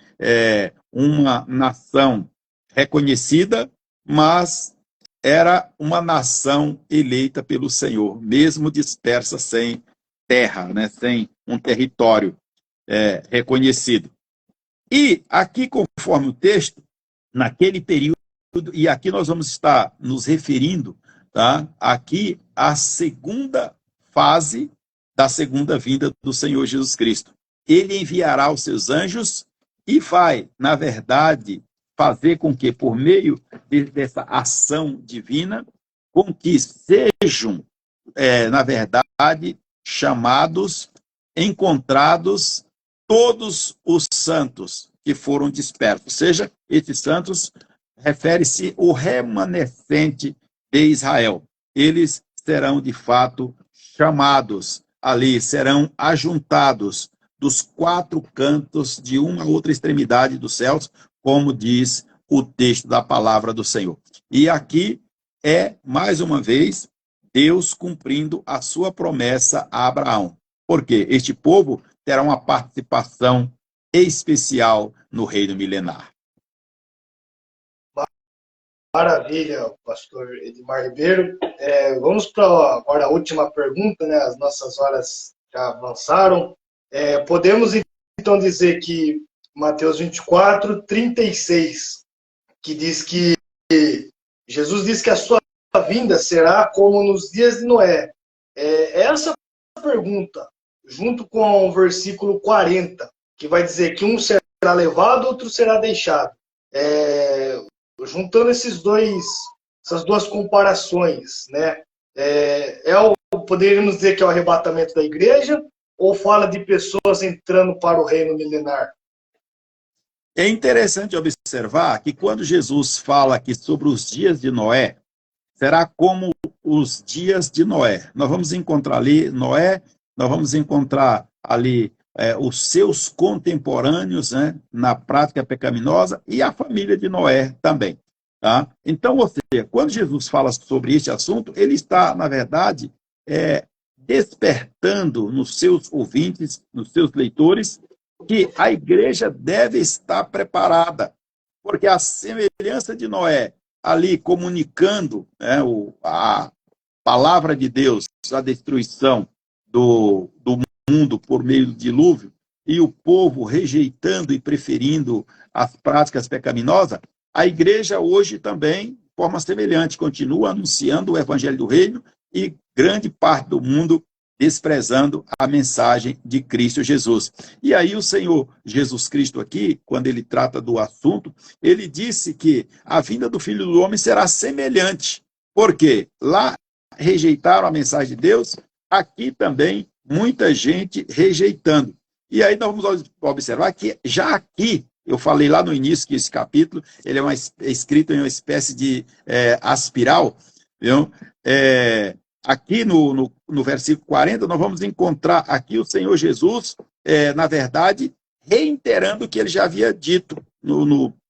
uma nação reconhecida, mas era uma nação eleita pelo Senhor, mesmo dispersa sem terra, né, sem um território reconhecido. E aqui, conforme o texto, naquele período, e aqui nós vamos estar nos referindo, tá, aqui à segunda fase da segunda vinda do Senhor Jesus Cristo. Ele enviará os seus anjos e vai, na verdade, fazer com que, por meio dessa ação divina, com que sejam, na verdade, chamados, encontrados todos os santos que foram dispersos. Ou seja, esses santos refere-se ao remanescente de Israel. Eles serão, de fato, chamados ali, serão ajuntados dos 4 cantos de uma outra extremidade dos céus, como diz o texto da palavra do Senhor. E aqui mais uma vez, Deus cumprindo a sua promessa a Abraão. Porque este povo terá uma participação especial no reino milenar. Maravilha, pastor Edmar Ribeiro. Vamos para agora a última pergunta, né? As nossas horas já avançaram. Podemos então dizer que Mateus 24, 36, que diz que Jesus diz que a sua vinda será como nos dias de Noé. Essa pergunta, junto com o versículo 40, que vai dizer que um será levado, outro será deixado. Juntando essas duas comparações, né? Poderíamos dizer que é o arrebatamento da igreja, ou fala de pessoas entrando para o reino milenar? É interessante observar que quando Jesus fala aqui sobre os dias de Noé, será como os dias de Noé. Nós vamos encontrar ali Noé, nós vamos encontrar ali os seus contemporâneos, né, na prática pecaminosa, e a família de Noé também. Tá? Então, ou seja, quando Jesus fala sobre este assunto, ele está, na verdade, despertando nos seus ouvintes, nos seus leitores, que a igreja deve estar preparada, porque a semelhança de Noé, ali comunicando, né, a palavra de Deus, a destruição do mundo por meio do dilúvio, e o povo rejeitando e preferindo as práticas pecaminosas, a igreja hoje também, de forma semelhante, continua anunciando o evangelho do reino e grande parte do mundo desprezando a mensagem de Cristo Jesus. E aí o Senhor Jesus Cristo aqui, quando ele trata do assunto, ele disse que a vinda do Filho do Homem será semelhante. Por quê? Lá rejeitaram a mensagem de Deus, aqui também muita gente rejeitando. E aí nós vamos observar que já aqui, eu falei lá no início que esse capítulo ele é escrito em uma espécie de aspiral, viu? Aqui no versículo 40, nós vamos encontrar aqui o Senhor Jesus, na verdade, reiterando o que ele já havia dito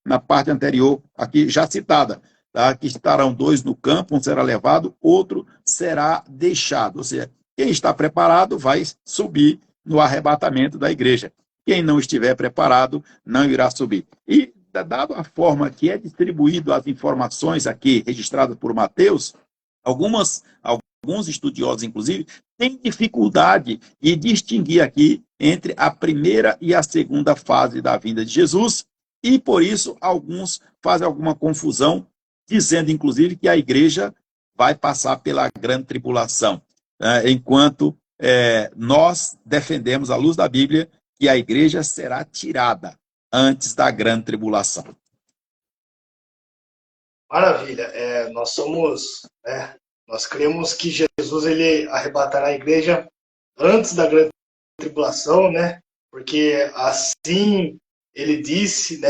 na parte anterior, aqui já citada. Tá? Que estarão dois no campo, um será levado, outro será deixado. Ou seja, quem está preparado vai subir no arrebatamento da igreja. Quem não estiver preparado não irá subir. E, dado a forma que é distribuído as informações aqui registradas por Mateus, alguns estudiosos, inclusive, têm dificuldade de distinguir aqui entre a primeira e a segunda fase da vinda de Jesus, e por isso alguns fazem alguma confusão, dizendo, inclusive, que a igreja vai passar pela grande tribulação, enquanto nós defendemos, à luz da Bíblia, que a igreja será tirada antes da grande tribulação. Maravilha. Nós cremos que Jesus ele arrebatará a igreja antes da grande tribulação, né? Porque assim ele disse, né?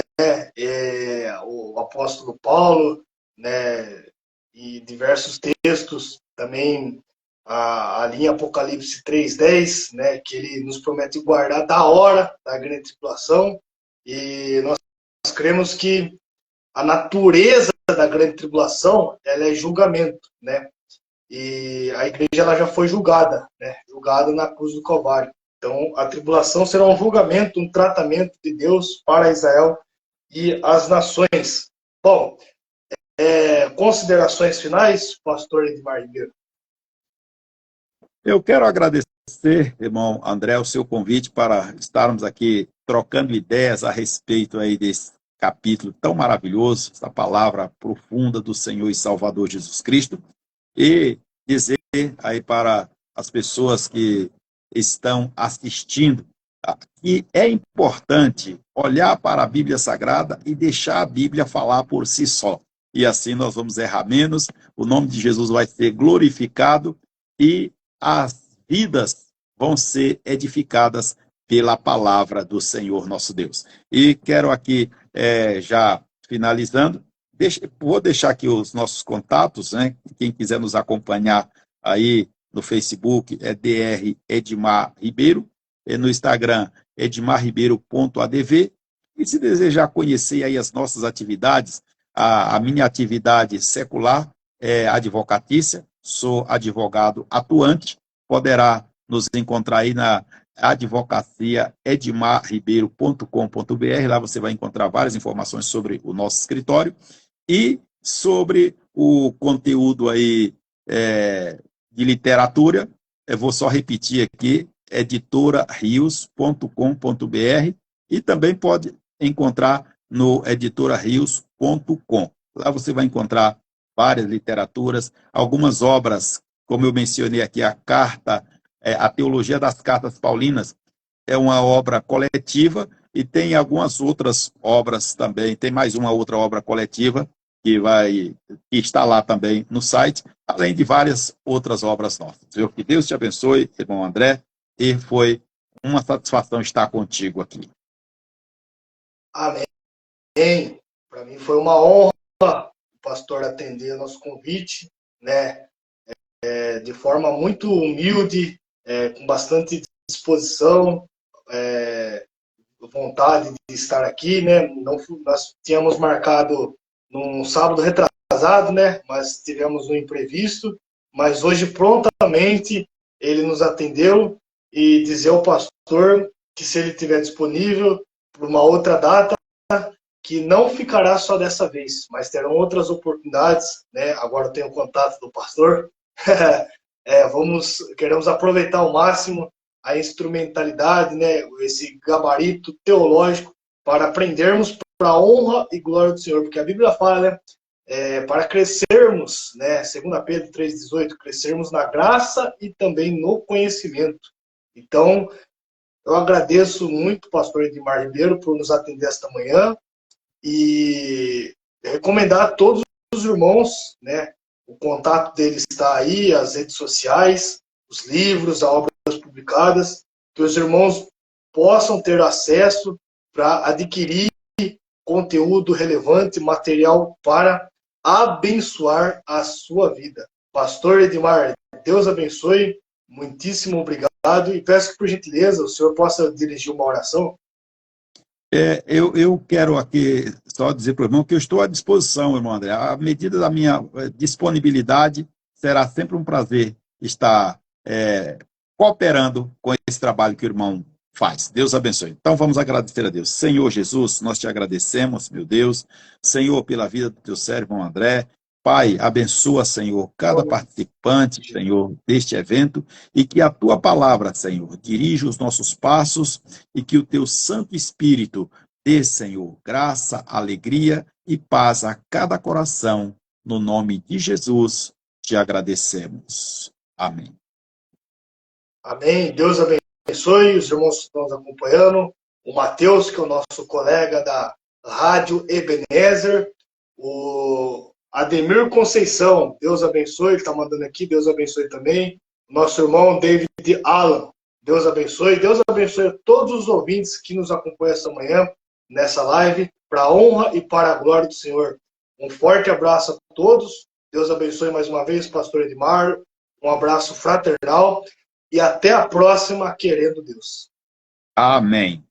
O apóstolo Paulo, né? E diversos textos também ali em Apocalipse 3:10, né? Que ele nos promete guardar da hora da grande tribulação. E nós cremos que a natureza da grande tribulação ela é julgamento, né? E a igreja ela já foi julgada, né? Julgada na cruz do Calvário. Então, a tribulação será um julgamento, um tratamento de Deus para Israel e as nações. Bom, considerações finais, pastor Edmar Ribeiro? Eu quero agradecer, irmão André, o seu convite para estarmos aqui trocando ideias a respeito aí desse capítulo tão maravilhoso, essa palavra profunda do Senhor e Salvador Jesus Cristo, e dizer aí para as pessoas que estão assistindo que é importante olhar para a Bíblia Sagrada e deixar a Bíblia falar por si só. E assim nós vamos errar menos, o nome de Jesus vai ser glorificado e as vidas vão ser edificadas pela palavra do Senhor nosso Deus. E quero aqui, já finalizando, vou deixar aqui os nossos contatos, né? Quem quiser nos acompanhar aí no Facebook é Dr. Edmar Ribeiro, no Instagram edmarribeiro.adv, e se desejar conhecer aí as nossas atividades, a minha atividade secular é advocatícia, sou advogado atuante, poderá nos encontrar aí na advocacia edmarribeiro.com.br, lá você vai encontrar várias informações sobre o nosso escritório e sobre o conteúdo aí de literatura. Eu vou só repetir aqui, editorarios.com.br, e também pode encontrar no editorarios.com. Lá você vai encontrar várias literaturas, algumas obras, como eu mencionei aqui, a Teologia das Cartas Paulinas, é uma obra coletiva, e tem algumas outras obras também, tem mais uma outra obra coletiva que está lá também no site, além de várias outras obras nossas. Que Deus te abençoe, irmão André, e foi uma satisfação estar contigo aqui. Amém. Para mim foi uma honra o pastor atender nosso convite, né? De forma muito humilde, com bastante disposição, vontade de estar aqui, né? Nós tínhamos marcado num sábado retrasado, né? Mas tivemos um imprevisto, mas hoje prontamente ele nos atendeu, e dizer ao pastor que se ele estiver disponível por uma outra data, que não ficará só dessa vez, mas terão outras oportunidades, né? Agora eu tenho o contato do pastor. Queremos aproveitar ao máximo a instrumentalidade, né? Esse gabarito teológico para aprendermos para a honra e glória do Senhor, porque a Bíblia fala, né? Para crescermos, né? 2 Pedro 3,18, crescermos na graça e também no conhecimento. Então, eu agradeço muito o pastor Edmar Ribeiro por nos atender esta manhã e recomendar a todos os irmãos, né? O contato dele está aí, as redes sociais, os livros, as obras publicadas, que os irmãos possam ter acesso para adquirir conteúdo relevante, material para abençoar a sua vida. Pastor Edmar, Deus abençoe, muitíssimo obrigado, e peço que, por gentileza, o senhor possa dirigir uma oração. Eu quero aqui só dizer para o irmão que eu estou à disposição, irmão André. À medida da minha disponibilidade, será sempre um prazer estar cooperando com esse trabalho que o irmão faz. Deus abençoe. Então vamos agradecer a Deus. Senhor Jesus, nós te agradecemos, meu Deus. Senhor, pela vida do teu servo, irmão André. Pai, abençoa, Senhor, cada participante, Senhor, deste evento, e que a tua palavra, Senhor, dirija os nossos passos e que o teu Santo Espírito dê, Senhor, graça, alegria e paz a cada coração. No nome de Jesus, te agradecemos. Amém. Amém. Deus abençoe os irmãos que estão nos acompanhando. O Matheus, que é o nosso colega da Rádio Ebenezer. O Ademir Conceição, Deus abençoe, ele está mandando aqui, Deus abençoe também. Nosso irmão David Alan, Deus abençoe. Deus abençoe todos os ouvintes que nos acompanham esta manhã, nessa live, para a honra e para a glória do Senhor. Um forte abraço a todos. Deus abençoe mais uma vez, pastor Edmar. Um abraço fraternal e até a próxima, querendo Deus. Amém.